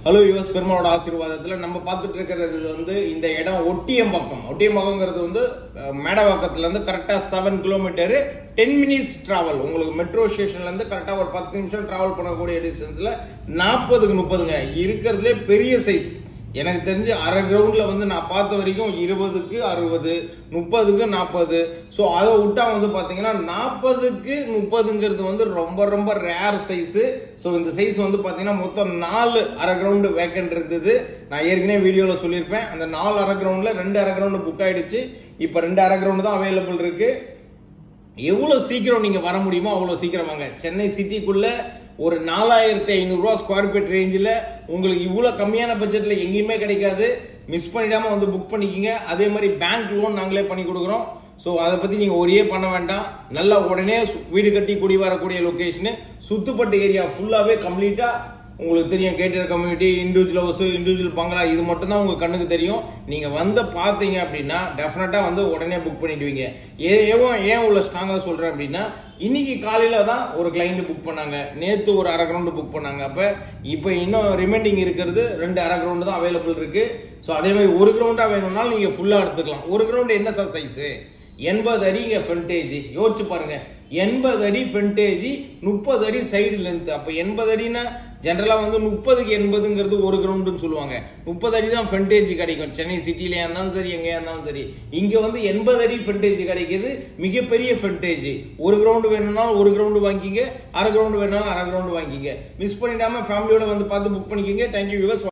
Hello யுவஸ் பெருமாளோட ஆசீர்வாதத்துல நம்ம பார்த்துட்டு இருக்கிறது வந்து இந்த இடம் ஒட்டியம்பாக்கம்ங்கிறது வந்து மேடவாக்கத்துல இருந்து கரெக்டா 7 கிலோமீட்டர் 10 மினிட்ஸ் டிராவல். உங்களுக்கு மெட்ரோ ஸ்டேஷன்ல இருந்து கரெக்டா ஒரு 10 நிமிஷம் டிராவல் பண்ணக்கூடிய டிஸ்டன்ஸ்ல 40க்கு 30ங்க இருக்கிறதுலே பெரிய சைஸ். எனக்கு தெரிஞ்சு அரை கிரவுண்ட்ல வந்து நான் பார்த்த வரைக்கும் 20க்கு 60, 30க்கு 40. ஸோ அதை விட்டா வந்து பாத்தீங்கன்னா 40க்கு 30ங்கிறது வந்து ரொம்ப ரொம்ப ரேர் சைஸ். ஸோ இந்த சைஸ் வந்து பாத்தீங்கன்னா மொத்தம் 4 அரை கிரவுண்ட் வேக்கன்ட் இருந்தது. நான் ஏற்கனவே வீடியோல சொல்லியிருப்பேன். அந்த 4 அரை கிரவுண்ட்ல 2 அரை கிரவுண்ட் புக் ஆயிடுச்சு. இப்ப 2 அரை கிரவுண்ட் தான் அவைலபிள் இருக்கு. எவ்வளவு சீக்கிரம் நீங்க வர முடியுமோ அவ்வளவு சீக்கிரம் வாங்க. சென்னை சிட்டிக்குள்ள ஒரு 4500 ரூபா ஸ்கொயர் ஃபீட் ரேஞ்சில் உங்களுக்கு இவ்வளவு கம்மியான பட்ஜெட்ல எங்கேயுமே கிடைக்காது. மிஸ் பண்ணிடாம வந்து புக் பண்ணிக்கோங்க. அதே மாதிரி பேங்க் லோன் நாங்களே பண்ணி கொடுக்குறோம். ஸோ அதை பத்தி நீங்க ஒரே பண்ண வேண்டாம். நல்லா உடனே வீடு கட்டி குடி வரக்கூடிய லொகேஷன். சுத்துப்பட்டு ஏரியா ஃபுல்லாவே கம்ப்ளீட்டா உங்களுக்கு தெரியும். Cater community, individual house, individual பங்களா, இது மட்டும் தான் உங்க கண்ணுக்கு தெரியும். நீங்க வந்து பாத்தீங்க அப்படின்னா டெஃபினட்டா வந்து உடனே புக் பண்ணிடுவீங்க. ஏன் உள்ள ஸ்ட்ராங்கா சொல்றேன் அப்படின்னா, இன்னைக்கு காலையில தான் ஒரு கிளைண்ட் புக் பண்ணாங்க, நேத்து ஒரு அரை கிரவுண்ட் புக் பண்ணாங்க. இப்ப இன்னும் ரிமைண்டிங் இருக்கிறது 2 அரை கிரவுண்ட் தான் அவைலபிள் இருக்கு. ஸோ அதே மாதிரி ஒரு கிரவுண்டா வேணும்னாலும் நீங்க ஃபுல்லா எடுத்துக்கலாம். ஒரு கிரவுண்ட் என்ன சார் சைஸ்? 80 அடிங்க ஃப்ரண்டேஜ். யோசிச்சு பாருங்க, 80 அடி ஃப்ரண்டேஜ், 30 அடி சைடு லென்த். அப்ப 80 அடினா ஜெனரலா வந்து 30க்கு 80ங்கிறது ஒரு கிரவுண்டுன்னு சொல்லுவாங்க. 30 அடி தான் ஃப்ரண்டேஜ் கிடைக்கும். சென்னை சிட்டிலயா இருந்தாலும் சரி, எங்கேயா இருந்தாலும் சரி. இங்க வந்து 80 அடி ஃப்ரண்டேஜ் கிடைக்குது. மிகப்பெரிய ஃப்ரண்டேஜ். ஒரு கிரவுண்ட் வேணும்னாலும் ஒரு கிரவுண்ட் வாங்கிங்க, அரை கிரவுண்ட் வேணும்னாலும் அரை கிரவுண்ட் வாங்கிங்க. மிஸ் பண்ணிடாம ஃபேமிலியோட வந்து பார்த்து புக் பண்ணிக்கோங்க. Thank you viewers.